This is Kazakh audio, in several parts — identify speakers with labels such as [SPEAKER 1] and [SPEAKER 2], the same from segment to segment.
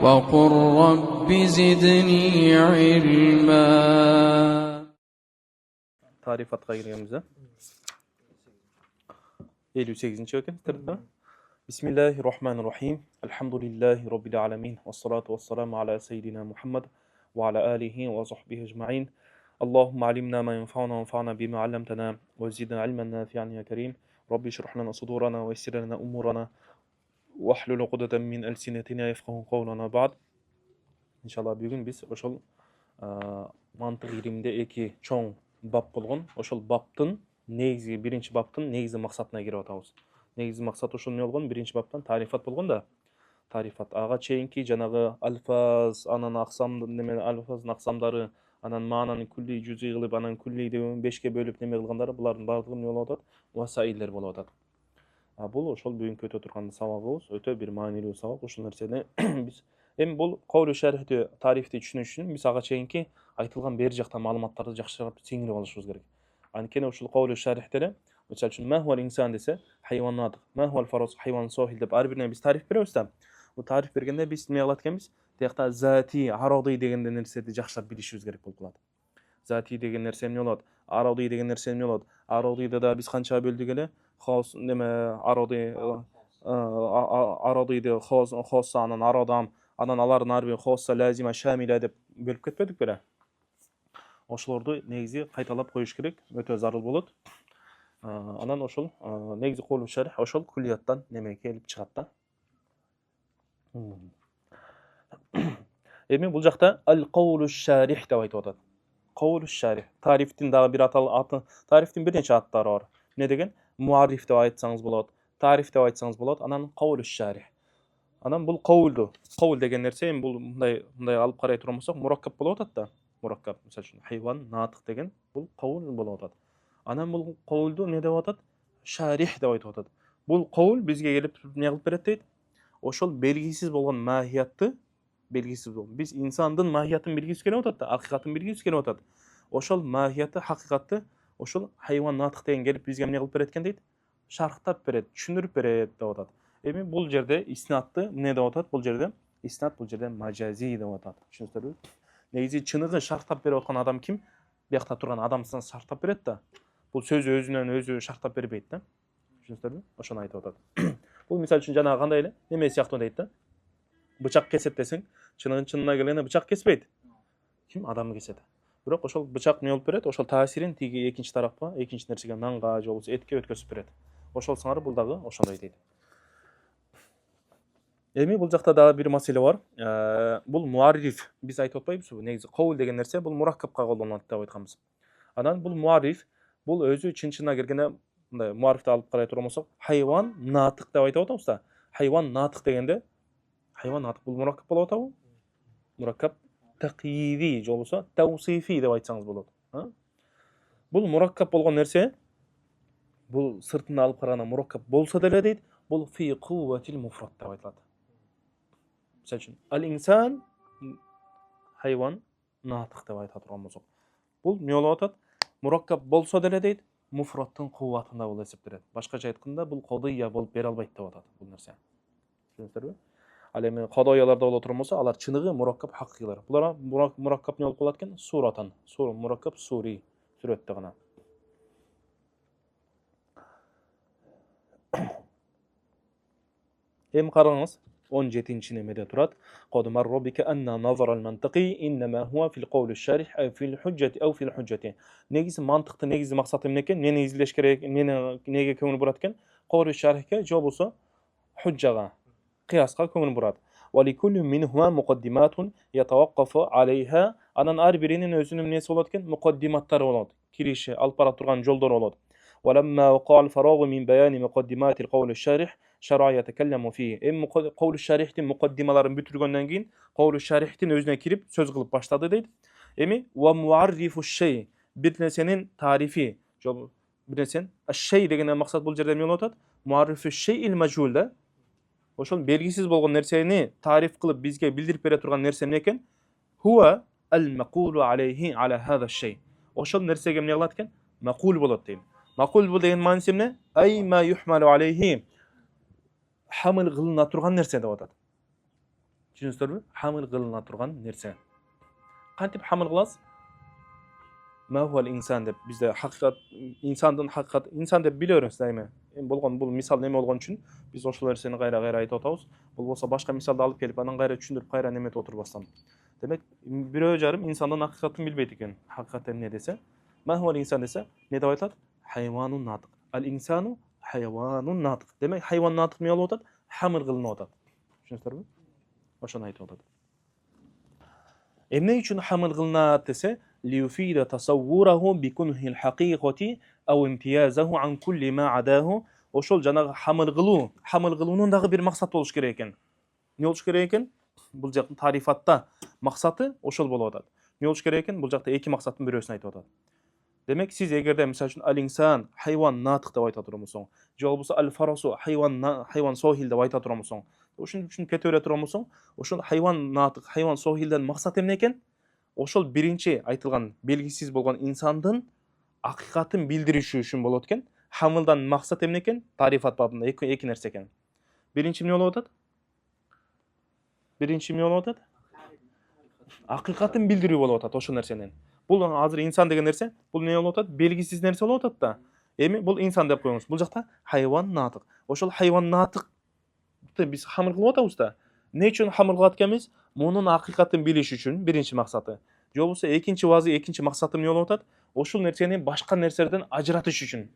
[SPEAKER 1] وقل رب زدني علما.
[SPEAKER 2] Tarifatqa girganmiz. 58-ci ekan. Bismillahirrahmanirrahim. Elhamdülillahi rabbil alamin. Vessalatu vesselamu ala seyyidina Muhammad ve ala alihi ve sahbihi ecmaîn. Allahumme alimna ma yenfa'una wanfa'na bima 'allamtana ve zidna ilmen nafi'an ya kerim. Rabbi şrah lana sudurana ve yessir lana umurana ve hlul 'uqdatan min elsinetina yefqahu qawlana ba'd. İnşallah bugün biz oşol mantık ilimde eki çoğun bab bolğon, oşol babtın negizgi birinci babtın negizgi maksatına girip atабыз. Негизги максат ошол эмне болгон? Биринчи баптан тарифат болгон да. Тарифат ага чейинки жанагы альфаз, анан аксам неме альфаздын аксамдары, анан маананы күлли жүзүй кылып, анан күлли деп 5ке бөлүп неме кылгандары булардын бардыгы эмне болуп атат? Васаиллер болуп атат. Бул ошол бүгүнкү өтө турган сабагыбыз, өтө бир маанилүү сабак. Ошол нерсени биз эми бул кавлу шарихти, тарифти түшүнүш үчүн биз ага чейинки айтылган бери жакта маалыматтарды жакшыраак сиңирип алышыбыз керек. Анткени ушул кавлу шарихтери Misal üçün, "Ma huvel insan" dese, hayvan natık. "Ma huvel faros", hayvan sohil dep ar birine biz tarif berебиз da. Bu tarif bergende biz neme kılat ekенбиз? Tiyakta zati, aradi degen nersени жакшылап билишибиz керек болуп калат. Zati degen nerse emne bolot? Aradi degen nerse emne bolot? Aradida da biz kança böldük ele? Khos neme aradida khos anan aradam, anan aların arbi khossa lazima şamila dep bölüp ketmedik bele. Oşolordu negizi kaytalap koyuş керек, ötө zarыл болот. Анан ошол негизи кавлу шарих ошол күллияттан неме келип чыгат да. Эми бул жакта ал-кавлу шарих деп айтып атат. Кавлу шарих. Тарифтин дагы бир аты, тарифтин бир нече аттары бар. Эмне деген? Муарриф деп айтсаңыз болот, тариф деп айтсаңыз болот, анан кавлу шарих. Анан бул кавлду, кавл деген нерсе эми бул мындай алып карай турган болсок, мураккап болуп атат да. Мураккап, мисалы үчүн хайван, натык деген бул кавл болуп атат. Анан бул кавлду эмне деп атат? Шарих деп айтып атат. Бул кавл бизге келип эмне кылып берет дейт? Ошол белгисиз болгон махиятты, белгисиз болгон. Биз инсандын махиятын билгибиз келип атат да, акыйкатын билгибиз келип атат. Ошол махиятты, акыйкатты ошол хайван натык деген келип бизге эмне кылып берет экен дейт? Шархтап берет, түшүндүрүп берет деп атат. Эми бул жерде иснатты эмне деп атат? Бул жерде иснат бул жерде мажази деп атат. Түшүнүңүздөрбү? Негизи чыныгы шархтап берип аткан адам ким? Биякта турган адамсын шархтап берет да. Бул сөзү өзүнөн өзү шарттап бербейт да. Түшүнүңүздөрбү? Ошону айтып атат. Бул мисал үчүн жанагы кандай эле? Неме сыяктуу дейт да. Бычак кесет десең, чынына келгенде бычак кеспейт. Ким? Адамды кесет. Бирок ошол бычак эмне болуп берет? Ошол таасирин тиги экинчи тарапка, экинчи нерсеге нанга же болбосо этке өткөзүп берет. Ошол сыңары бул дагы ошондой дейт. Эми бул жакта дагы бир маселе бар. Бул муарриф. Биз айтып атпайбызбы? Негизи кавл деген нерсе бул мураккапка колдонулат деп айтканбыз. Анан бул муарриф бул өзү чын-чынына келгенде мындай муаррифти алып карай турган болсок, хайван натык деп айтып атабыз да. Хайван натык дегенде, хайван натык бул мураккап болуп атабы? Мураккап тaqyiди же болбосо тавсифи деп айтсаңыз болот. Бул мураккап болгон нерсе, бул сыртынан алып караганда мураккап болсо деле дейт, бул фи кувватил муфрат деп айтылат. Мисалы үчүн, ал-инсан хайван натык деп айта турган болсок, бул эмне болуп атат? Мураккап болсо деле дейт, муфраттын кувватында бул эсептелет. Башкача айтканда бул кодыя болуп бере албайт деп атат бул нерсе. Түшүнүңүздөрбү? Ал эми кодояларда боло турган болсо, алар чыныгы мураккап хакыйлар. Булар мураккап эмне болуп калат экен? Суратан. Мураккап сури, сүрөттө гана. Эми караңыз, 17-нчи немеде турат. Qad marra bika anna nazar al-mantiqi innama huwa fil qawl ash-sharih aw fil hujjati aw fil hujjati. Негизи мантыкты, негизи максаты эмне экен? Мени изилдеш керек, мени неге көңүл бурат экен? Qawl ash-sharihке же болбосо hujjaga, qiyasqa көңүл бурат. Wa li kulli minhuma muqaddimatun yatawaqqafu alayha. Анан ар биринин өзүнүн эмнеси болот экен? Muqaddimаттары болот. Кириши, алып бара турган жолдору болот. ولما وقع الفراغ من بيان مقدمات القول الشارح شرع يتكلم فيه. Qawlu şarihtin muqaddimalarını бүтүргөндөн кийин Qawlu şarihtin өзүнө кирип сөз кылып баштады дейт. Эми ва муаррифу шей, бир нерсенин тарифи, бир нерсенин аш-шей дегенден максат бул жерде эмне болуп атат? Муаррифу шейил мажул да. Ошол белгисиз болгон нерсени тариф кылып бизге билдирип бере турган нерсе эмне экен? Huwa al-maqulu alayhi ala hadha ash-shay. Ошол нерсеге эмне кылат экен? Мақул болот дейм. Мақул бул деген мааниси эмне? Ай ма юхмалу алейхи. Хамил кылына турган нерсе деп атат. Түшүнүңүздөрбү? Хамыл кылына турган нерсе. Кантип хамыл кыласыз? Ма хуал инсан деп бизде хакыйкат, инсандын хакыйкат, инсан деп биле беребиз дайыма. Эми болгон бул мисал неме болгон үчүн биз ошол нерсени кайра айтып атабыз. Бул болсо башка мисалды алып келип анан кайра түшүндүрүп кайра неметип отурбастан. Демек, бирөө жарым инсандын хакыйкатын билбейт экен. Хакыйкат эмне десе, ма хуал инсан десе, не деп айтат? Хайванун натык. Ал инсану хайванун натык. Демек, хайван натык эмне болуп атат? Хамыр кылынып атат. Түшүнүңүздөрбү? Ошону айтып атат. Эмне үчүн хамыл кылынат десе, ليفيد تصوره بكنه الحقيقة أو امتيازه عن كل ما عداه. Ошол жанагы хамыл кылуунун дагы бир максаты болуш керек экен. Не болуш керек экен? Бул жактын тарифатта максаты ошол болуп атат. Не болуш керек экен? Бул жакта эки максаттын бирөөсүн айтып атат. Демек, сиз эгерде мисалы үчүн ал инсан хайван натык деп айта турмусуң, же болбосо ал фарасу хайван сохил деп айта турмусуң, ушун үчүн кете бере турмусуң, ошол хайван натык, хайван сохилден максат эмне экен? Ошол биринчи айтылган белгисиз болгон инсандын акыйкатын билдириши үчүн болот экен. Хамылдан максат эмне экен? Тарифат бабында эки нерсе экен. Биринчи эмне болуп атат? Акыйкатын билдирүү болуп атат ошол нерсенин. Бул азыр инсан деген нерсе, бул не болуп атат? Белгисиз нерсе болуп атат да. Эми бул инсан деп коюңуз. Бул жакта хайван натык. Ошол хайван натыкты биз хамыр кылып атабыз да. Не үчүн хамыр кылат экенбиз? Мунун акыйкатын билиш үчүн биринчи максаты. Же болбосо экинчи максаты эмне болуп атат? Ошол нерсени башка нерселерден ажыратыш үчүн.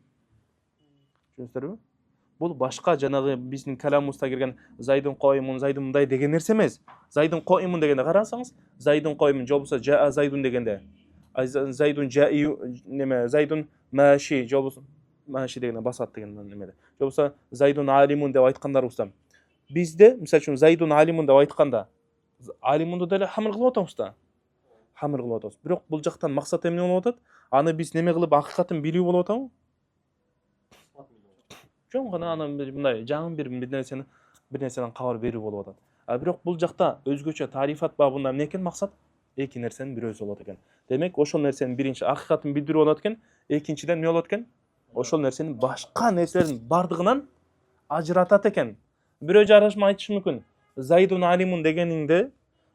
[SPEAKER 2] Түшүнүңүздөрбү? Бул башка жанагы биздин каламыбызда кирген зайдун коюмун, зайдун мындай деген нерсе эмес. Зайдун коюмун дегенде карасаңыз, зайдун коюмун же болбосо жаа зайдун дегенде, зайдун жаи неме, зайдун маши же болбосо маши дегенде басат деген немеде. Же болбосо зайдун алимун деп айткандарыбызда. Бизде мисалы үчүн зайдун алимун деп айтканда, алимунду деле хамыр кылып атабыз да. Хамыр кылып атабыз. Бирок бул жактан максат эмне болуп атат? Аны биз неме кылып акыйкатын билүү болуп атабы? Жөн гана анан мындай жаңы бир нерседен кабар берүү болуп атат. А бирок бул жакта өзгөчө тарифат бабында эмне экен максат? Эки нерсенин бирөөсү болот экен. Демек, ошол нерсенин биринчи акыйкатын билдирүү болот экен, экинчиден эмне болот экен? Ошол нерсени башка нерселердин бардыгынан ажыратат экен. Бирөө жарашма айтышы мүмкүн. Зайдун алимун дегениңде,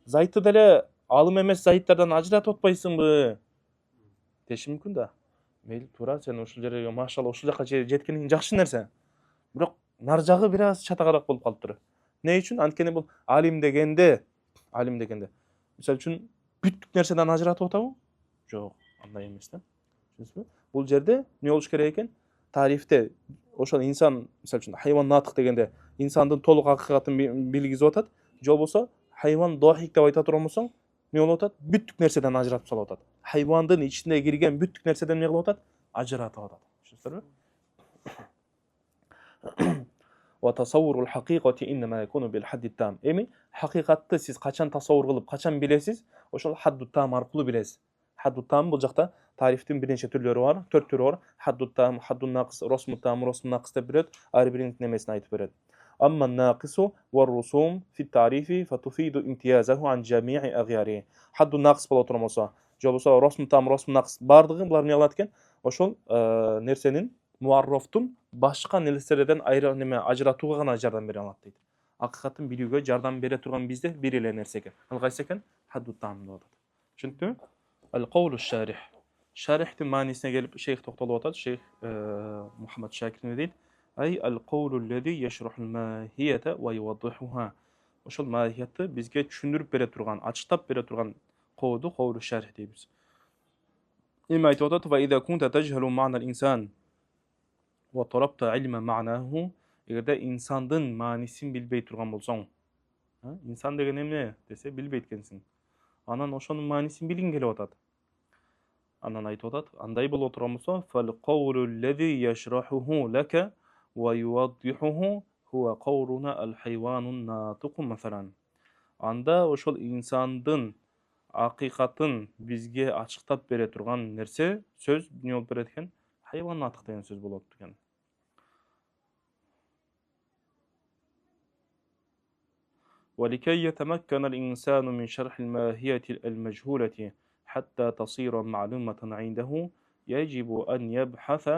[SPEAKER 2] зайтты деле алым эмес зайттардан ажыратып атпайсыңбы? Деши мүмкүн да. Мейли, туура, сен ошол жерге машалла ошол жака жеткениң жакшы нерсе. Бирок нар жагы бир аз чатагараак болуп калыптыр. Не үчүн? Анткени бул алим дегенде, мисалы үчүн бүттүк нерседен ажыратып атабы? Жок, андай эмес да. Түшүнүңүзбү? Бул жерде эмне болуш керек экен? Тарифте ошол инсан, мисалы үчүн хайван натык дегенде инсандын толук акыйкатын билгизип атат. Же болбосо хайван дохик деп айта турмусуң, эмне болуп атат? Бүттүк нерседен ажыратып салып атат. Хайвандын ичине кирген бүттүк нерседен эмне кылып атат? Ажыратып атат. Түшүнүңүздөрбү? Ва тасаввурул хакыйкати иннама якуну бил хадди там. Эми хакыйкатты сиз качан тасаввур кылып, качан билесиз? Ошол хадду там аркылуу билесиз. Хадду там бул жакта тарифтин бир нече түрлөрү бар, 4 түрү бар. Хадду там, хаддун нақыс, росму там, росму нақыс деп берет. Ар биринин немесин айтып берет. Amma naqsu wa rusum fi tarifi fatufidu imtiyazahу ан жамиъи агъяри. Хадду нақыс боло турмаса, же болбосо росму там, росму нақыс бардыгы булар эмне кылат экен? Ошол нерсенин муаррофтун башка нерселерден ажыратууга гана жардам бере алат дейт. Акыйкатын билүүгө жардам бере турган бизде бир эле нерсе экен. Ал кайсы экен? Хадду там деп атат. Түшүндүңбү? Ал-каулу шарих. Шарихтин маанисине келип шейх токтолуп атат. Шейх Мухаммад Шакир дейт. Ай ал-каулу аллази яшрахул махията ва юваддихуха. Ошол махиятты бизге түшүндүрүп бере турган, ачыктап бере турган каулду каулу шарих дейбиз. Эми айтып атат: "Ва иза кунта тажхалу ма'на ал-инсан ва тарабта илма ма'наху", эгерде инсандын маанисин билбей турган болсоң, инсан деген эмне десе билбейт экенсиң. Анан ошонун маанисин билгиң келип атат. Анан айтып атат: "Андай боло турган болсо, фал каулу аллази яшрахуху лака ва юваддихуху хува каулуна ал-хайванун натиқу масалан". Анда ошол инсандын акыйкатын бизге ачыктап бере турган нерсе, сөз эмне болуп берет экен? Хайван натык деген сөз болот экен. ولكي يتمكن الإنسان من شرح الماهية المجهولة حتى تصير معلومة عنده يجب أن يبحث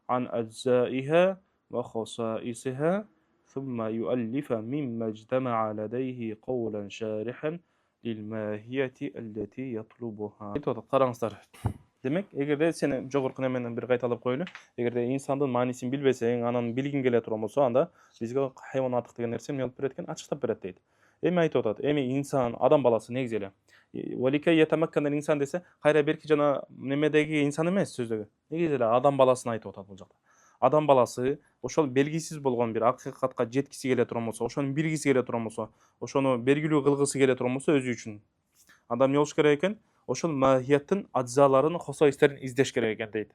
[SPEAKER 2] عن أجزائها وخصائصها ثم يؤلف مما اجتمع لديه قولا شارحا للماهية التي يطلبها. Қараңыздар. Демек, егерде сен жогорку неменен бир кайталап коелу. Эгерде инсандын маанисин билбесең, анан билгиң келе турган болсо, анда бизге хайванаттык деген нерсе эмне алып берет экен? Ачыктап берет дейт. Эми айтып атат. Эми инсан, адам баласы негизи эле. Валика ятамаккан инсан десе, кайра берки жана немедеги инсан эмес сөздөгү. Негизи эле адам баласын айтып атат бул жакта. Адам баласы ошол белгисиз болгон бир акыйкатка жеткиси келе турган болсо, ошону билгиси келе турган болсо, ошону белгилүү кылгысы келе турган болсо өзү үчүн адам эмне болуш керек экен? Ошол махияттын аджзаларын, хосойистерин издеш керек экен дейт.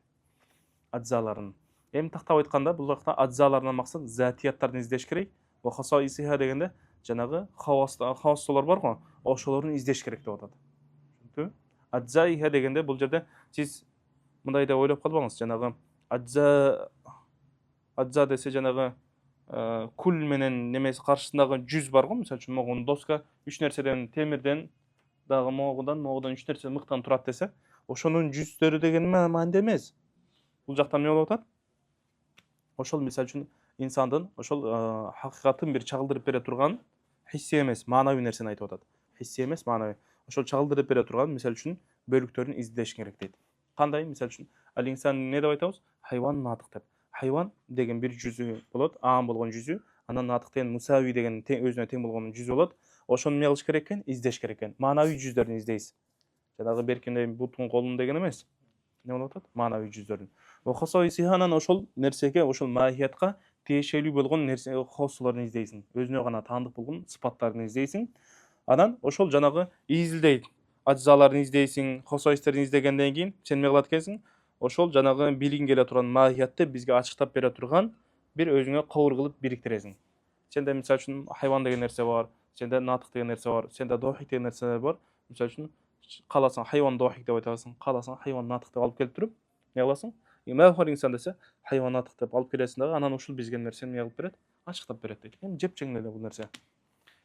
[SPEAKER 2] Аджзаларын. Эми тактап айтканда, бул жакта аджзаларынан максат затияттарын издеш керек. Ва хосойисиха дегенде жанагы хавастолор бар го, ошолорун издеш керек деп атат. Түшүнүктүбү? Аджзаиха дегенде бул жерде сиз мындай деп ойлоп калбаңыз, жанагы аджза десе жанагы кул менен немеси каршысындагы жүз бар го, мисалы үчүн могун доска 3 нерседен, темирден, дагы могудан 3 нерсе мыктан турат десе, ошонун жүздөрү деген маанде эмес. Бул жакта эмне болуп атат? Ошол мисалы үчүн инсандын ошол хакыйкатын бир чагылдырып бере турган хисси эмес, маанавий нерсени айтып атат. Хисси эмес, маанавий. Ошол чагылдырып бере турган мисалы үчүн бөлүктөрүн издеш керек дейт. Кандай? Мисалы үчүн ал инсан эмне деп айтабыз? Хайван натык деп. Хайван деген бир жүзү болот, аам болгон жүзү, анан натык деген мусави деген өзүнө тең болгон жүз болот. Ошону эмне кылыш керек экен? Издеш керек экен. Маанавий жүздөрүн издейсиз. Жанагы беркиндей бутун колун деген эмес. Эмне болуп атат? Маанавий жүздөрүн. Хосойисиханан ошол нерсеге, ошол махиятка тиешелүү болгон нерсе хоссуларын издейсиң. Өзүнө гана таандык болгон сыпаттарын издейсиң. Анан ошол жанагы изилдейт. Аджзаларын издейсиң, хосойистерин издегенден кийин сен эмне кылат экенсиң? Ошол жанагы билгиң келе турган махиятты бизге ачыктап бере турган бир өзүңө кабыр кылып бириктиресиң. Сенде мисалы үчүн хайван деген нерсе бар, сенде натык деген нерсе бар, сенде дохик деген нерселер бар. Мисалы үчүн кааласаң хайван дохик деп айтасың, кааласаң хайван натык деп алып келип туруп, эмне кыласың? Махор инсан десе, хайван натык деп алып келесиң дагы, анан ушул бизге нерсени эмне кылып берет? Ачыктап берет дейт. Эми жепчең эле бул нерсе.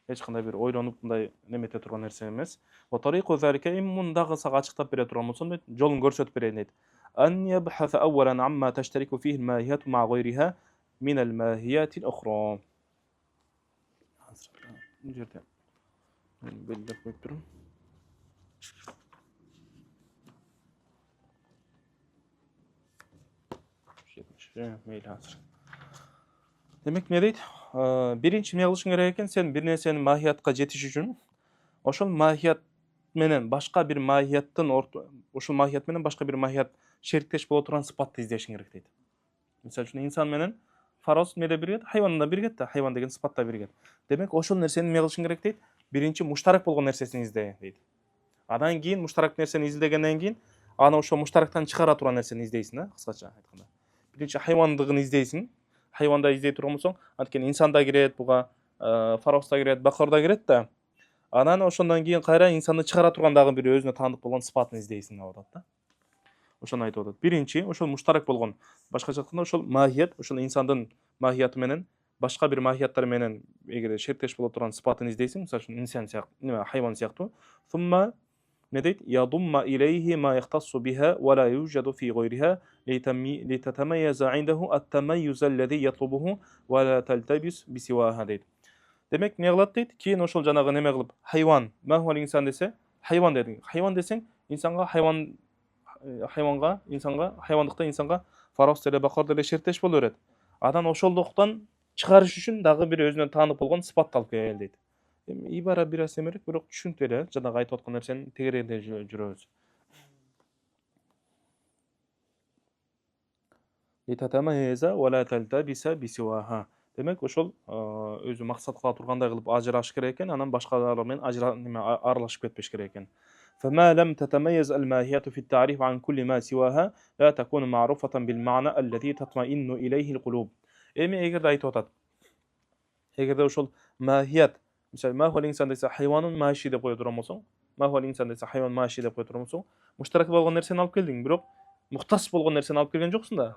[SPEAKER 2] Эч кандай бир ойлонуп мындай немете турган нерсе эмес. Ва тариқу залика мундагы сага ачыктап бере турган болсом дейт, жолун көрсөтүп берейин дейт. Ан ябхаса аввалан амма таштарику фиhi al-mahiyat ma'a ghayriha min al-mahiyat al-ukhra. Bu жерде белгилеп коюп турам. Мейли азыр. Демек эмне дейт? Биринчи эмне кылышың керек экен? Сен бир нерсенин махиятка жетиш үчүн ошол махият менен башка бир махияттын ошол махият менен башка бир махият шериктеш боло турган сыпатты издешиң керек дейт. Мисалы үчүн инсан менен фароз эмеде биригет, хайван да биригет да, хайван деген сыпатта биригет. Демек ошол нерсени эмне кылышың керек дейт? Биринчи муштарак болгон нерсесин изде дейт. Андан кийин муштарак нерсени издегенден кийин аны ошол муштарактан чыгара турган нерсени издейсиң да, кыскача айтканда. Биринчи хайвандыгын издейсиң. Хайванда издей турган болсоң, анткени инсан да кирет, буга фароз да кирет, бакыр да кирет да. Анан ошондон кийин кайра инсанды чыгара турган дагы бир өзүнө таандык болгон сыпатын издейсиң деп атат да. Ошону айтып атат. Биринчи ошол муштарак болгон, башкача айтканда ошол махият, ошол инсандын махияты менен башка бир махияттар менен эгер шерттеш боло турган сыпатын издейсиң, мисалы үчүн инсан сыяктуу, хайван сыяктуу, сумма не дейт? Ядумма илейхи ма яхтассу биха ва ла южаду фи гайриха литатамайяза индаху ат-тамайюз аллази ятлубуху ва ла талтабис бисиваха дейт. Демек эмне кылат дейт? Кийин ошол жанагы неме кылып, хайван, махвал инсан десе, хайван дедиң. Хайван десең, инсанга хайвандыкта инсанга фароз деле бакыр деле шерттеш боло берет. Анан ошолдуктан чыгарыш үчүн дагы бир өзүнө таандык болгон сыпатты алып кел дейт. Эми ибара бир аз эмерек, бирок түшүнүктүү эле, жанагы айтып аткан нерсенин тегерегинде жүрөбүз. Литатамайяза ва ла талтабиса бисиваха. Демек ошол өзү максат кыла тургандай кылып ажыраш керек экен, анан башкалар менен аралашып кетпеш керек экен. فما لم تتميز الماهيات في التعريف عن كل ما سواها لا تكون معروفة بالمعنى الذي تطمئن إليه القلوب. Эми эгерде айтып атат. Эгерде ошол махият, мисалы махвал инсан десе хайванын маши деп кое турган болсоң, махвал инсан десе хайван маши деп кое турган болсоң, муштарак болгон нерсени алып келдиң, бирок муктас болгон нерсени алып келген жоксуң да.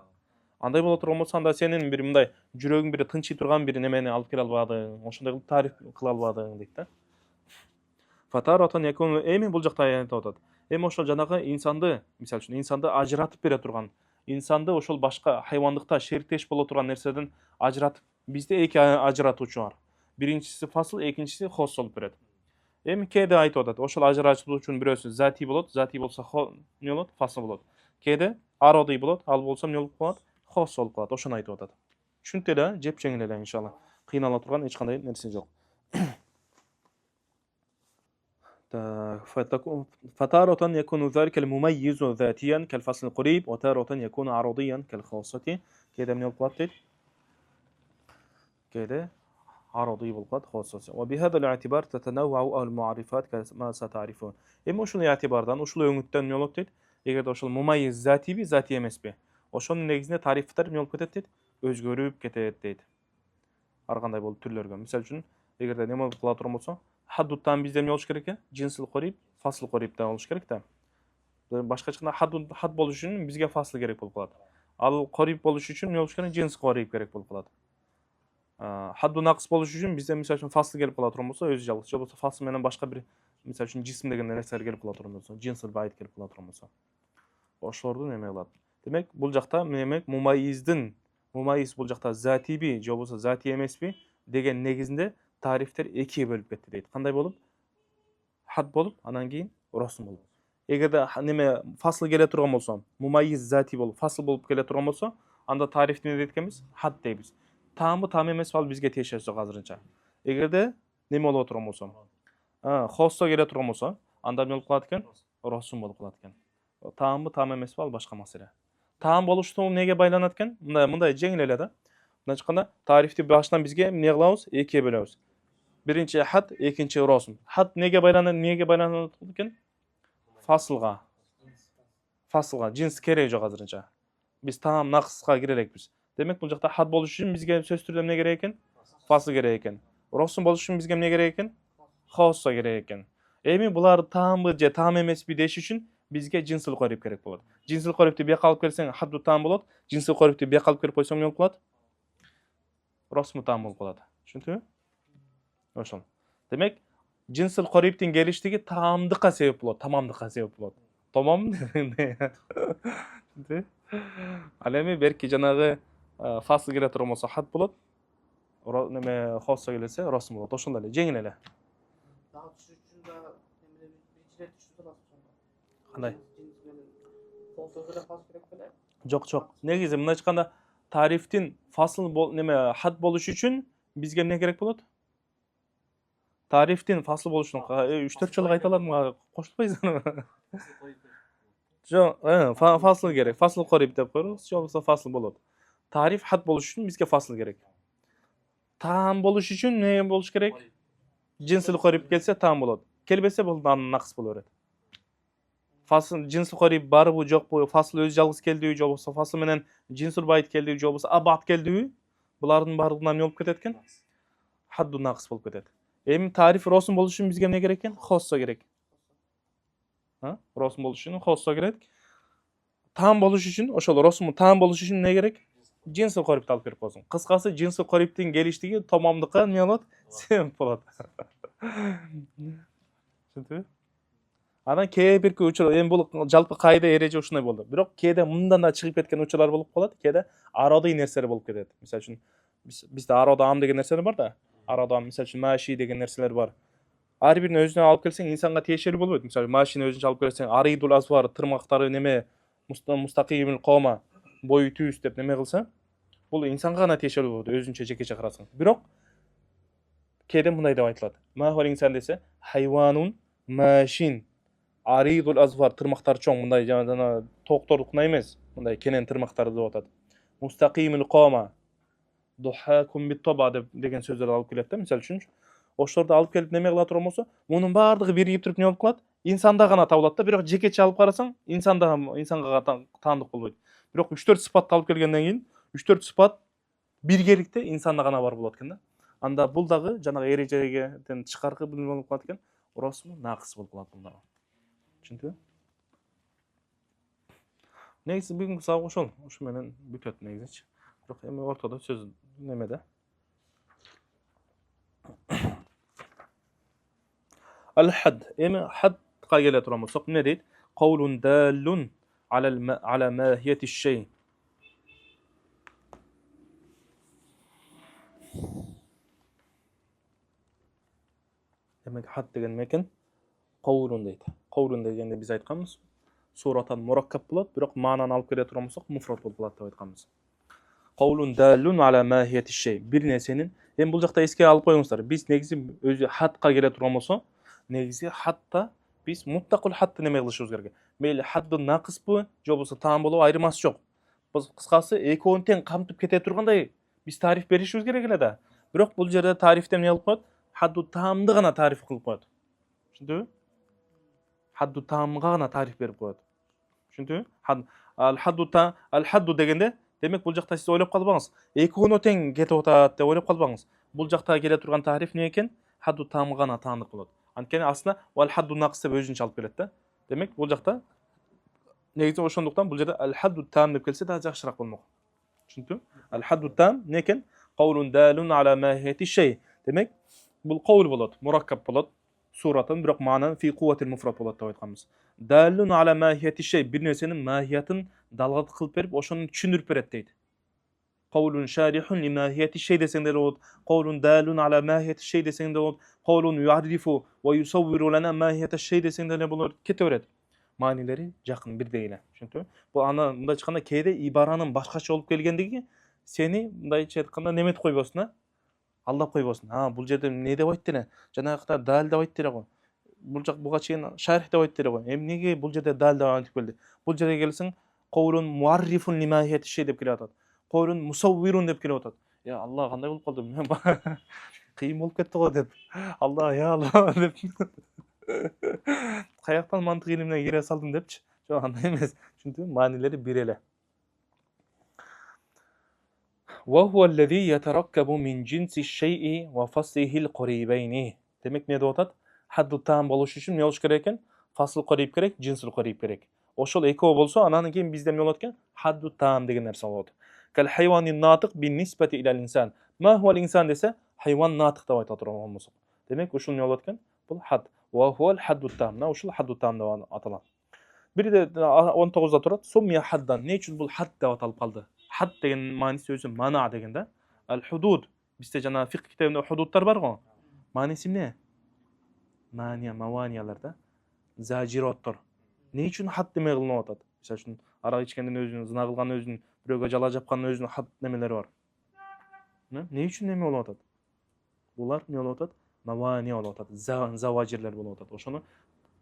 [SPEAKER 2] Андай боло турган болсо, анда сенин бир мындай жүрөгүң бир тынчый турган бир немени алып келе албадың, ошондой кылып тариф кыла албадың дейт да. Фатаратан якун эми бул жакта айтып атат. Эми ошол жанагы инсанды, мисалы үчүн инсанды ажыратып бере турган, инсанды ошол башка хайвандыкта шериктеш боло турган нерседен ажыратып Bizde iki ajratuvchi var. Birinchisi fasl, ikkinchisi xoss bo'lib beradi. Endi keyda aytib o'tadi. O'sha ajratuvchining birisi zatiy bo'ladi, zatiy bo'lsa nima bo'ladi? Fasl bo'ladi. Keyda arodiy bo'ladi, al bo'lsa nima bo'lib qoladi? Xoss bo'lib qoladi. O'shani aytib o'tadi. Tushundinglar? Jeb chenginglar inshaalloh. Qiynala turgan hech qanday narsa yo'q. فتارة يكون ذلك المميز ذاتيا كالفصل القريب وتارة يكون عرضيا كالخاصة كده من القوات كده عرضي بالقوات خاصة وبهذا الاعتبار تتنوع المعرفات كما ستعرفون إما شنو اعتباردان وشلو يونتن يولوب تيت eğer oşul mumayyiz zati bi zati emes bi. Oşonun negizinde tarifler mi yol ketet deyt, özgörüp ketet deyt. Arqanday bolup türlerge. Misal üçün eğer neme kıla turan bolsa, hadduttan bizde ne oluş gerek ya? Cinsil qorib, fasl qoribden oluş gerek de. Başka çıkında had boluş üçün bizge fasl gerek bolup kaladı. Al qorib boluş üçün ne oluş gerek? Cins qorib gerek bolup kaladı. Haddu naqs boluş üçün bizde misal üçün fasl gelip kala turan bolsa, özü жалгыз. Bolsa fasl menen başka bir misal üçün cism degen nerseler gelip kala turan bolsa, cinsil bayit gelip kala turan bolsa. Oşlordu neme kıladi. Demek bul jakta demek mumayyizdin mumayyiz bul jakta zati bi, jo bolsa zati emes bi degen negizinde tarifler ekiye bölüp ketти deydi. Qanday bolup? Had bolup, anan keyin rasm bolup. Egerde neme fasl gele turgan bolsa, mumayyiz zati bolup, fasl bolup gele turgan bolsa, anda tarifni ne deytkemiz? Had deybiz. Tamı tam emes bal bizge teşekkür yok azırınca. Egerde neme bolup turgan bolsa, xosso gele turgan bolsa, anda ne bolup kalat eken? Rasm bolup kalat eken. Tamı tam emes bal başka mesele. Tam boluştuğu nege baylanat eken? Mınday jеңил ele da. Bundan çıkanda tarifti baştan bizge ne kılabız? Ekiye bölüyoruz. Birinci had, ikinci rasm. Had nege baylanat eken? Fasılga. Fasılga. Cins kereği yok azırınca. Biz tamam naqsqa girerek biz. Demek bu jakta had boluş üçün bizge söz türlem ne gerek eken? Fasıl gerek eken. Rasm boluş üçün bizge ne gerek eken? Xossa gerek eken. Emi bular tamı je tam emes bir deş üçün bizge cinsil qorib gerek bolot. Cinsil qoribti bir kalıp kelsen haddu tam bolot. Cinsil qoribti bir kalıp kelip koysam ne bolup kalat? Rasmı tam bolup kalat. Düşündüңү? Oşon. Demek cinsil qoribtin geliştigi tamamdıkka sebep bolot, tamamdıkka sebep bolot. Tamam mı? Al эми берки жанагы fasl келе турган болсо had болот. Неме xossa келсе rasm болот. Ошондой эле, жеңил эле.
[SPEAKER 3] Daha düşüş için daha birinci düştü de nasıl sonra?
[SPEAKER 2] Qanday?
[SPEAKER 3] Sol sözüne pas gerek böyle.
[SPEAKER 2] Жок. Негизи мына айтканда тарифтин fasl неме had болуш үчүн бизге эмне керек болот? Тарифтин fasl болушун 3-4 жолу айталам, коштурбайсыңбы? Жок, fasl керек. Fasl qorib деп коебуз, же болбосо fasl болот. Тариф had болуш үчүн бизге fasl керек. Там болуш үчүн не болуш керек? Cinsil qorib kelсе tam болот. Келбесе бул нақс боло берет. Fasl cinsil qorib барбы, жокпу, fasl өзү жалгыз келдиби, же болбосо fasl менен cinsil bayit келдиби, же болбосо абат келдиби? Булардын бардыгынан эмне болуп кетет экен? Haddu naqs болуп кетет. Эми тариф расм болуш үчүн бизге эмне керек экен? Xosso керек. Расм болуш үчүн xosso керек. Там болуш үчүн, ошол расмы там болуш үчүн эмне керек? Cinsil qoribти алып берип койсуң. Кыскасы cinsil qoриптин келиштиги тамамдыкка эмне болот? Себеп болот. Түшүндүңбү? Анан кээ-бирки учур эми бул жалпы кайда эреже ушундай болду. Бирок кээде мындан да чыгып кеткен учурлар болуп калат, кээде ародый нерселер болуп кетет. Мисалы үчүн бизде ародам деген нерселер бар да. Ародам мисалы үчүн маши деген нерселер бар. Ар бирин өзүнө алып келсең инсанга тиешелүү болбойт. Мисалы машини өзүнчө алып келсең аридул азвар, тырмактары неме мустакимил кома, бою түз деп неме кылса, бул инсанга гана тиешелүү болот, өзүнчө жекече карасаң. Бирок кээде мындай деп айтылат. Ма хуал инсан десе, хайванун машин аридул азвар, тырмактары чоң, мындай жана токтордукуна эмес, мындай кенен тырмактары деп атат. Мустакимил кома, духакун бит-таба деген сөздөрдү алып келет да, мисалы үчүн. Ошолорду алып келип неме кыла турган болсо, мунун баардыгы биригип туруп не болуп калат? Инсанда гана табылат да, бирок жекече алып карасаң, инсанга таандык болбойт. Бирок 3-4 сыпатты алып келгенден кийин 3-4 сыпат биргеликте инсанда гана бар болот экен да. Анда бул дагы жанагы эрежеден тышкаркы болуп калат экен. Расмы нақс болуп калат бунда. Түшүндүңбү? Негизи бүгүнкү сабак ошол. Ушу менен бүтөт негизичи. Бирок эми ортодо сөз немеде. Al-had. Эми hadqa келе турган болсок, эмне дейт? Qawlun dalun ala mahiyati shay. Demek had деген mekin qawlun deydi. Qawlun degende biz aytkanmiz. Suratan murakkab bolat, biroq ma'nani alып kele turgan bolsak mufrad bolуп kalat dep aytkanmiz. Qawlun dalun ala mahiyeti şey. Bir nesenin hem bu jakta eske alıp koyuңуздар. Biz negizi özü hadqa kele turgan bolsa, negizi hadda biz mutlaqul hadd neme kılышыбыз керек. Meyli haddu naqis bu, jo bolsa tam bolup ayırması жок. Biz kıskası ekoğun teң kamtıp kete turganday biz tarif berişimiz керек эле да. Biroq bu jerde tarifte ne alıp koyat? Haddu tamdı gana tarif kılıp koyat. Düşündü? Haddu tamga gana tarif berip koyat. Düşündü? Al haddu degende demek bul jakta siz oylap kalbаңыз. Ekoğunu teң ketip otat dep oylap kalbаңыз. Bul jakta kele turgan tarif ne eken? Haddu tamga gana taandык bolot. Antkeni aslında wal haddu naqis dep özünçe alıp kelet da. Demek bul jakta negizi oşonduktan bul jerde al haddu tam dep kelse daha jakşırak bolmok. Düşündü? Al haddu tam ne eken? Qawlun dalun ala mahiyeti şey. Demek bul qawl bolot, murakkab bolot. Suratan biroq ma'nan fi quwwatil mufrad bolot dep aytkanmiz. Dalun ala mahiyeti şey bir nersenin mahiyatın dalgat kılıp berip oşonu düşündürüp beret deydi. Qawlun şarihun li mahiyeti şey deseng de bolot. Qawlun dalun ala mahiyeti şey deseng de bolot. Qawlun yu'arrifu ve yusawwiru lana mahiyeti şey deseng de bolot. Kete beret. Manileri jakın bir değil. Çünkü bu ana mında çıkanda keyde ibaranın başkaça olup gelgendigi seni mındayça aytkanda nemet koybosun ha. Aldап koybosun. Ha bul жерде ne деп айтты эле? Жанагыда dal деп айтты эле го. Буга чейин шарих деп айтты эле го. Эми неге бул жерде dal деп айтып келди? Бул жерге келсең qawlun muarrifun li mahiyeti şey деп келип атат. Qawlun musawwirun деп келип атат. Ya Allah кандай болуп калды? Мен кыйын болуп кетти го деп. Allah ya Allah деп. Kayaktan mantık ilimine gire saldım депчи. Жок андай эмес. Çünkü manileri bir ele. وهو الذي يتركب من جنس الشيء وفصله القريبين. Demek ne diyotat? Haddu tam boluş üçün ne oluş gereken? Fasıl qarib gerek, cinsil qarib gerek. Oşol eko bolsa ananın keyin bizde ne bolatken? Haddu tam degen narsa bolot. Kal hayvanin natiq bin nisbati ila insan. Ma huwa insan dese hayvan natiq dep ayta turgan bolsa. Demek uşul ne bolatken? Bul had. Wa huwa al haddu tam. Na uşul haddu tam dep atalan. Biri de 19'da turat. Sumya haddan. Ne üçün bul had dep atalıp kaldı? Had degen manisi özü mana degende. Al hudud. Bizde jana fiqh kitabında hududlar bar go. Manisi ne? Maniya, mavaniyalarda zajiratlar. Ne üçün had deme kılınıp atat? Mesela şun arak içkenden özünün, zina kılgan özünün, biröge jala japkanın özünün had nemeleri var. Ne üçün neme olup atat? Bular ne olup atat? Mavaniya olup atat. Zavajirler olup atat.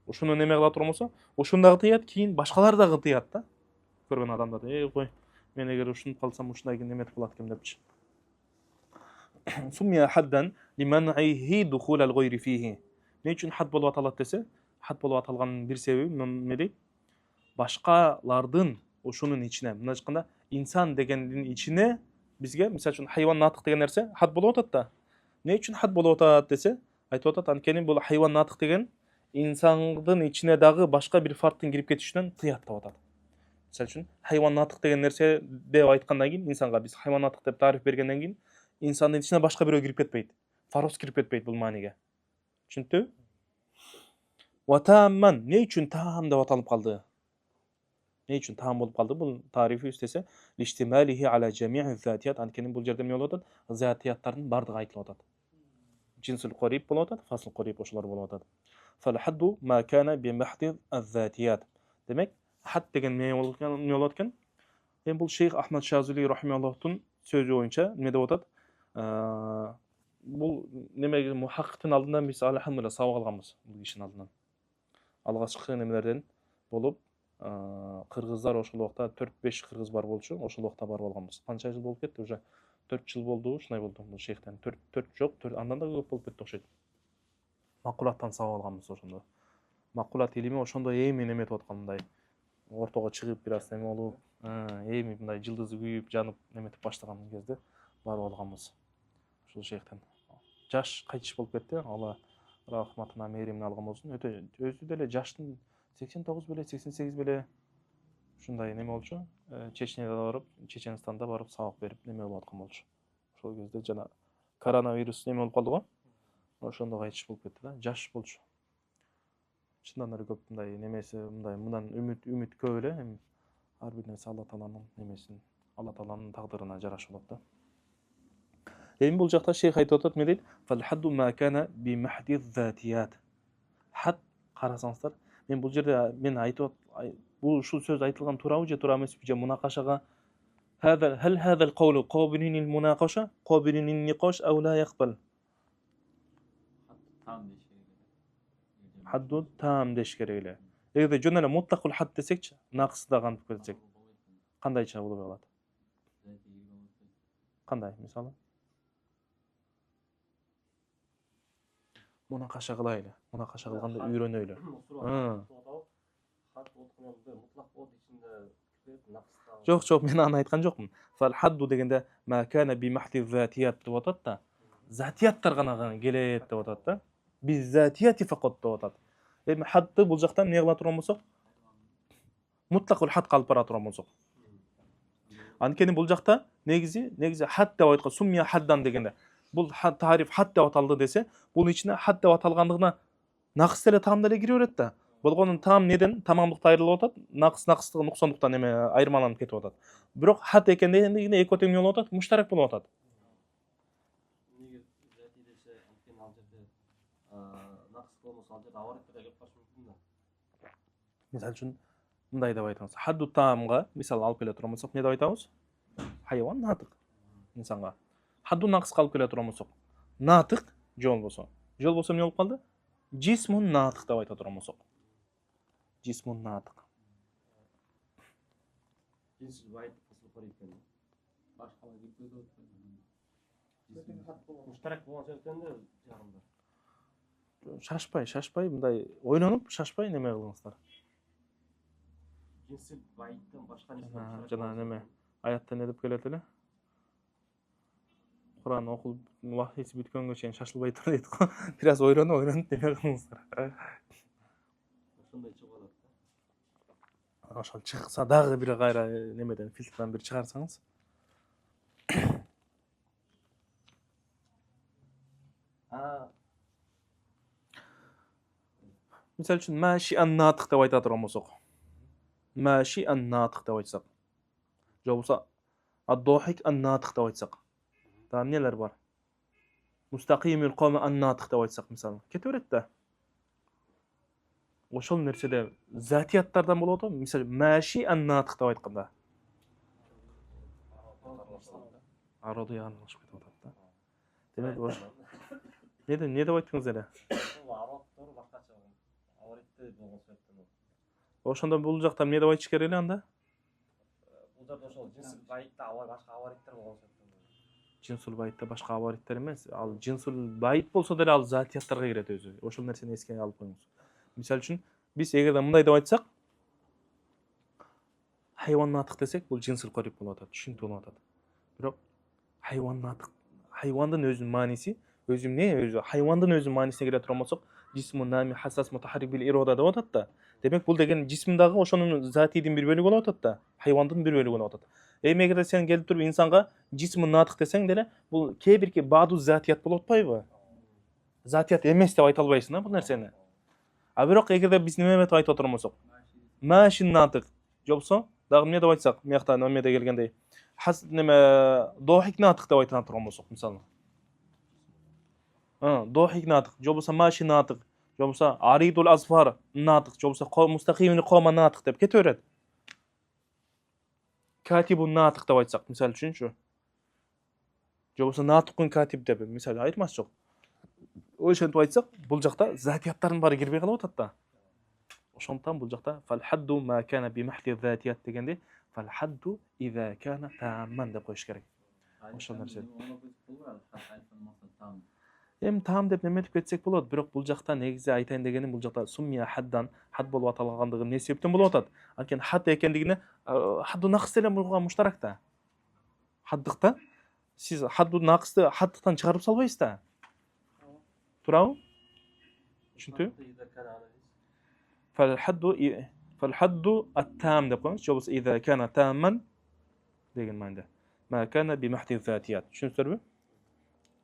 [SPEAKER 2] Oşunu neme kıla turmasa, oşundagı tıyat keyin başkalar da tıyat da. Görgen adamlar da, koy. Men eger uşunu kalsam uşunday nemet kılat kim depçi. Sumya haddan liman'ihi dukhul al-ghayri fihi. Ne üçün had bolup atalat dese? Had bolup atalganın bir sebebi ne deyt? Başkalardın oşunun içine, mına çıkanda insan degendin içine bizge misal üçün hayvan natiq degen nerse had bolup atat da. Ne üçün had bolup atat dese? Aytып atat ankeni bul hayvan natiq degen insandın içine dagı başka bir farktın girip ketişinden tıyat dep atat. Misal üçün hayvan natiq degen nerse dep aytkandan keyin insanga biz hayvan natiq dep tarif bергenden keyin insanın içine başka biri girip ketpeyt. Faros girip ketpeyt bul maniga. Çünkü wa tamman ne üçün tam dep atalıp kaldı? Ne üçün tam bolup kaldı? Bu tarifi üstese lihtimalihi ala jami'i zatiyat. Ankeni bul jerde ne bolup atat? Zatiyatların bardygy aytılıp atat. Cinsul qarib bolup atat, fasl qarib oşular bolup atat. Fal haddu ma kana bi mahdi az-zatiyat. Demek had degen ne bolup atkan? Ben bul Şeyh Ahmad Şazili rahimehullah'tun sözü boyunca ne dep atat? Bu neme muhakkiktin aldından biz elhamdülillah sabak alganбыз bu işin aldından. Algaçkı nemelerden bolup Kırgızlar oşul wagtda 4-5 kırgız bar bolчу, oşul wagtda bar bolganбыз. Kança jыл bolup ketdi? Уже 4 jıl boldu, şunday boldu bu şeyhten. 4 жок, 4 andan da köp bolup ketdi okşayt. Makulattan sabak alganбыз oşonda. Makulat ilimi oşondo эми неметип аткандай. Ортого чыгып biraz neme olup, эми мындай жылдызы күйүп, жанып неметип баштаган кезде бар болганбыз. Ушул şeyhten. Жаш кайтыш болуп кетти. Алла рахматына мейримин алган болсун. Өтө өзү деле жаштын 89 беле 88 беле ушундай неме болчу. Чечнеде барып, Чеченстанда барып сабак берип неме болуп аткан болчу. Ошол кезде жана коронавирус неме болуп калды го. Ошондо кайтыш болуп кетти да. Жаш болчу. Чындан эле көп мындай немеси, мындан үмүт көп эле. Ар бир нерсе Алла Тааланын немесин, Алла Тааланын тагдырына жараша болот да. Endi бұл жақта шейх айтып отыр, не дейді? Фал-хадду ма кана би махди затият. Хад, қарасаңыздар, мен бұл жерде мен айтып бұл шу сөз айтылған турабы же тура емес же мунақашаға هل هذا القول قابل للمناقشة قابل للنقاش أو لا يقبل حد تام деш керек эле. Эгерде жөн эле мутлакул хад десекчи, нақысдаган пикир десек, кандайча болуп калат? Кандай, мисалы? Мунакаша кылайлы. Мунакаша кылганда үйрөнөйлү. Жок, мен аны айткан жокмун. Фал хадду дегенде ма кана би махти затият деп атат да. Затияттар гана келет деп атат да. Биз затияти факат деп атат. Эми хадды бул жактан эмне кыла турган болсок? Мутлакул хад калып бара турган болсок. Анткени бул жакта негизи хад деп айткан, суммия хаддан дегенде. Бул тариф хад деп аталды десе, бул ичине хад деп аталгандыгына нақыс деле таам деле кире берет да. Болгонун таам неден тамамдыкта айрылып атат, нақыстыгы нуксандыктан эме айырмаланып кетип атат. Бирок хат экендигине эки тең болуп атат, муштарак болуп атат.
[SPEAKER 4] Неге зати десе, анткени ал жерде нақыс болмосо ал жерде авария келип калышы мүмкүн да.
[SPEAKER 2] Мисалы үчүн мындай деп айтабыз. Хадду таамга мисал алып келе турган болсок, не деп айтабыз? Хайван натык инсанга. Хадду нақыс калып келе турган болсок, натык жол болсо эмне болуп калды? Жисмун натык деп айта турган болсок. Жисмун натык.
[SPEAKER 4] Жинсил байт фасыл бар экен. Башкалар кетпейди. Муштарак болгон себептен да жарымдар.
[SPEAKER 2] Шашпай, мындай ойлонуп, шашпай неме кылыңыздар.
[SPEAKER 4] Жинсил байттан башка нерсе
[SPEAKER 2] Жана неме аятта не деп келет эле? Кур'ан окулуп вахийси бүткөнгө чейин шашылбай тур дейт го. Бир аз ойлонуп неме кылыңыздар.
[SPEAKER 4] Ошондой чыгып алат да.
[SPEAKER 2] Ошол чыкса дагы бир кайра немеден фильтрдан бир чыгарсаңыз. Мисалы үчүн маши ан-натык деп айта турган болсок. Маши ан-натык деп айтсак. Же болбосо ад-дохик ан-натык деп айтсак. Дагы эмнелер бар? Мустақимул қауми ан-натык деп айтсак мисалы. Кете берет да. Ошол нерседе затияттардан болот го. Мисалы маши ан-натык деп айтканда. Ароды яңылышып кетип атат да. Демек ошо. Не деп айттыңыз эле?
[SPEAKER 4] Арабтар башкача авария болгон себептен.
[SPEAKER 2] Ошондо бул жакта эмне деп айтыш керек эле анда?
[SPEAKER 4] Бул жерде ошол жинсил байтта башка авариялар болгон себептен.
[SPEAKER 2] Жинсул байтта башка авариялар эмес. Ал жинсул байт болсо деле ал затияттарга кирет өзү. Ошол нерсени эске алып коюңуз. Мисалы үчүн биз эгерде мындай деп айтсак, хайван натык десек, бул жинсул корип болуп атат, түшүнүктүү болуп атат. Бирок хайван натык, хайвандын өзүнүн мааниси, хайвандын өзүнүн маанисине кире турган болсок, жисмун нами хассас мутахаррик бил ирода деп атат да. Демек бул деген жисм дагы ошонун затийдин бир бөлүгү болуп атат да, хайвандын бир бөлүгү болуп атат. Эми эгерде сен келип туруп инсанга жисмун натык десең деле, бул кээ бирки баду затият болуп атпайбы? Затият эмес деп айта албайсың да бул нерсени. А бирок эгерде биз неме деп айтып отурган болсок, машин натык же болбосо дагы эмне деп айтсак, мыякта немеде келгендей, неме дохик натык деп айта турган болсок, мисалы. Дохик натык же болбосо машин натык же болбосо аридул азфар натык же болбосо мустақимул қома натык деп кете берет. Катибун натык деп айтсак, мисалы үчүнчү. Же болбосо натыкун катиб деп, мисалы айырмасы жок. Ошентип айтсак, бул жакта затияттардын баары кирбей калып атат да. Ошондуктан бул жакта фал хадду ма кана би махти затият дегенде фал хадду иза кана таамман деп коюш керек. Ошол нерсе. Эми таам деп неметип кетсек болот, бирок бул жакта негизи айтайын дегеним бул жакта суммия хаддан хад болуп аталгандыгы эмне себептен болуп атат? Анткени хад экендигине хадду нақыс деле муштарак да. Хаддыкта сиз хадду нақысты хаддыктан чыгарып салбайсыз да. Турабы? Түшүнүктүү? Фал-хадду ат-таам деп коюңуз. Же болбосо иза кана таамман деген мааниде. Ма кана би махти затият. Түшүнүктүрбү?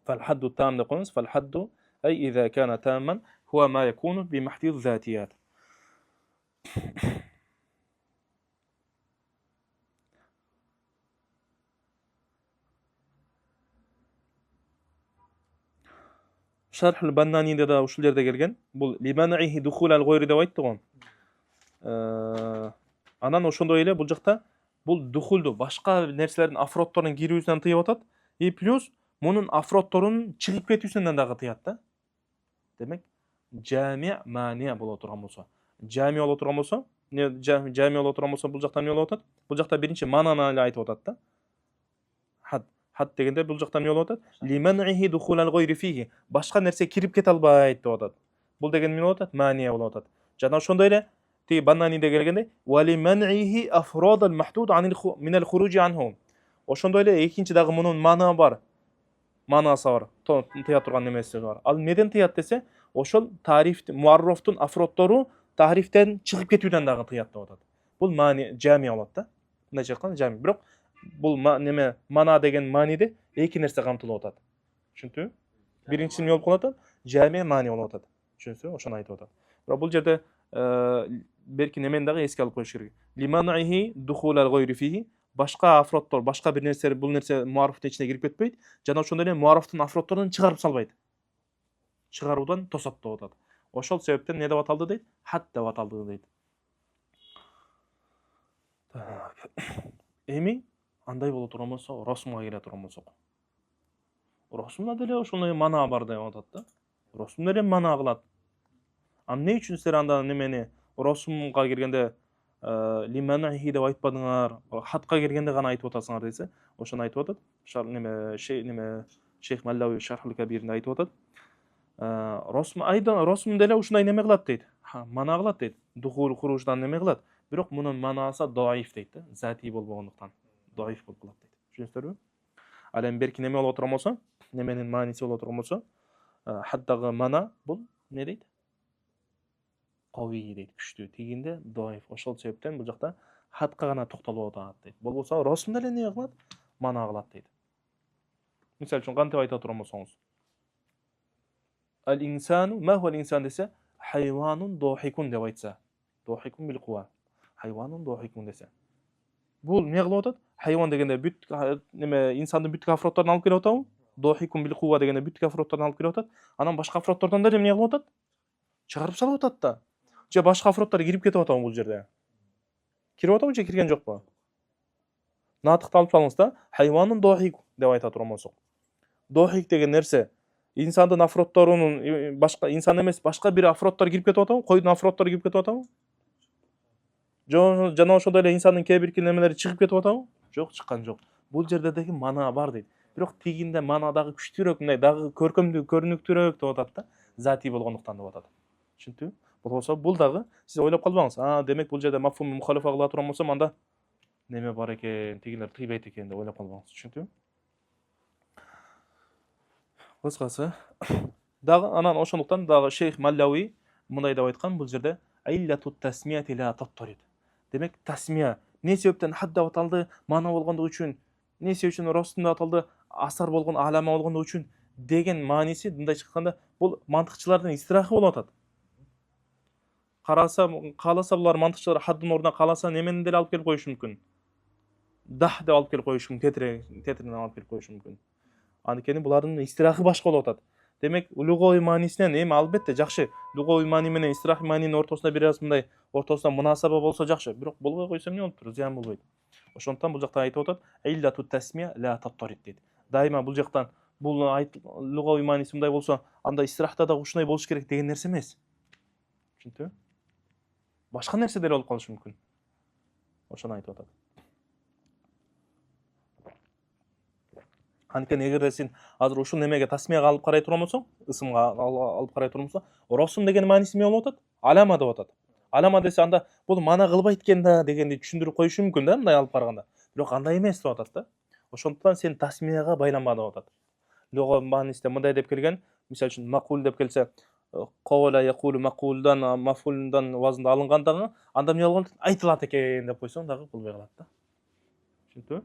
[SPEAKER 2] فالحد التام نقول فالحد أي إذا كان تاما هو ما يكون بمحض الذاتيات. Шархул Баннаниде да ушул жерде келген. Бул лиманихи духулал гойри деп айтты го. Анан ошондой эле бул жакта бул духулду башка нерселердин афродторунун кирүүсүнөн тыйып атат. И плюс мунун афродторунун чыгып кетүүсүнөн дагы тыят да. Демек, жами мания боло турган болсо, жами боло турган болсо, жами боло турган болсо бул жакта эмне болуп атат? Бул жакта биринчи мананы эле айтып атат да. Хад дегенде бул жакта эмне болуп атат? Лиманихи духулал гойри фихи. Башка нерсе кирип кете албайт деп атат. Бул деген эмне болуп атат? Мания болуп атат. Жана ошондой эле тиги Баннаниде келгенде валиманихи афродал махдуд минал хуруджи анху. Ошондой эле экинчи дагы мунун мана бар. Манасы бар. Тыя турган немеси бар. Ал неден тыят десе, ошол тариф муаррофтун афродтору тарифтен чыгып кетүүдөн дагы тыят деп атат. Бул мани жами болот да. Мындайча айтканда жами. Бирок бул неме мана деген маниде эки нерсе камтылып атат. Түшүндүңбү? Биринчиси эмне болуп калат? Жами мани болуп атат. Түшүнсүңбү? Ошону айтып атат. Бирок бул жерде берки немени дагы эске алып коюш керек. Лиманихи духулал гойри фихи. Башка афродтор, башка бир нерсе, бул нерсе муарофтун ичине кирип кетпейт. Жана ошондой эле муарофтун афродторун чыгарып салбайт. Чыгаруудан тосот деп атат. Ошол себептен эмне деп аталды дейт? Хат деп аталды дейт. Эми андай боло турган болсо, росумга келе турган болсок. Росумда деле ошондой мана бар деп атат да. Росум деле мана кылат. А эмне үчүн силер анда немени росумга келгенде лиманихи деп айтпадыңар, хатка келгенде гана айтып атасыңар десе, ошону айтып атат. Шейх Маллави Шархул Кабиринде айтып атат. Росум деле ушундай неме кылат дейт. Мана кылат дейт. Духул хуруждан неме кылат. Бирок мунун манасы даиф дейт да. Зати болбогондуктан даиф болуп калат дейт. Түшүнүңүздөрбү? Ал эми берки неме боло турган болсо, неменин мааниси боло турган болсо, хаттагы мана бул эмне дейт? Кави дейт, күчтүү. Тигинде даиф. Ошол себептен бул жакта хатка гана токтолуп атат дейт. Болбосо росум деле эмне кылат? Мана кылат дейт. Мисалы үчүн кантип айта турган болсоңуз, Al-insanu ma huwa al-insan dese hayvanun dohikun деп айтса. Dohikun bil quwa. Hayvanun dohikun dese. Бул эмне кылып атат? Хайван дегенде бүт неме инсандын бүт афродторун алып келип атабы? Dohikun bil quwa дегенде бүт афродторун алып келип атат. Анан башка афродтордон деле эмне кылып атат? Чыгарып салып атат да. Же башка афродтор кирип кетип атабы бул жерде? Кирип атабы же кирген жокпу? Натыкты алып салыңыз да. Хайванун dohik деп айта турган болсок. Dohik деген нерсе инсандын афродторунун башка инсан эмес, башка бир афродтор кирип кетип атабы? Койдун афродтору кирип кетип атабы? Жана ошондой эле инсандын кээ бир немелери чыгып кетип атабы? Жок, чыккан жок. Бул жерде деги мана бар дейт. Бирок тигинде мана дагы күчтүүрөөк, мындай дагы көркөмдүү, көрүнүктүүрөөк деп атат да. Зати болгондуктан деп атат. Түшүндүңбү? Болбосо бул дагы сиз ойлоп калбаңыз. Демек бул жерде мафхум мухалифа кыла турган болсом, анда неме бар экен, тигилер тыйбайт экен деп ойлоп калбаңыз. Түшүндүңбү? Кыскасы дагы анан ошондуктан дагы Шейх Маллави мындай деп айткан, бул жерде иллатут тасмияти ла татторит. Демек тасмия эмне себептен хад деп аталды? Мана болгондугу үчүн, эмне үчүн росум деп аталды? Асар болгон, алама болгондугу үчүн деген мааниси мындайча айтканда бул мантыкчылардын истирахы болуп атат. Кааласа булар мантыкчылар хаддын ордуна кааласа немени деле алып келип коюшу мүмкүн. Дах деп алып келип коюшу мүмкүн, тетринен алып келип коюшу мүмкүн. Анткени булардын истирахы башка болуп атат. Демек, лугой маанисинен эми албетте жакшы. Лугой маани менен истирах маанинин ортосунда бир аз мындай ортосунда мунасаба болсо жакшы. Бирок болбой койсо эмне болуптур? Зыян болбойт. Ошондуктан бул жакта айтып атат, иллату тасмия ла татторит дейт. Дайыма бул жактан бул лугой мааниси мындай болсо, анда истирахта да ушундай болуш керек деген нерсе эмес. Түшүндүңбү? Башка нерсе деле болуп калышы мүмкүн. Ошону айтып атат. Анткени эгерде сен азыр ушул немеге тасмияга алып карай турган болсоң, ысымга алып карай турган болсоң, росум деген мааниси эмне болуп атат? Алама деп атат. Алама десе анда бул мана кылбайт экен да дегенди түшүндүрүп коюшу мүмкүн да, мындай алып караганда. Бирок андай эмес деп атат да. Ошондуктан сен тасмияга байланба деп атат. Луга маанисинде мындай деп келген, мисалы үчүн макул деп келсе, кола якулу макулдан мафулдан вазында алынгандагы анда эмне болгон? Айтылат экен деп койсоң дагы болбой калат да. Түшүндүңбү?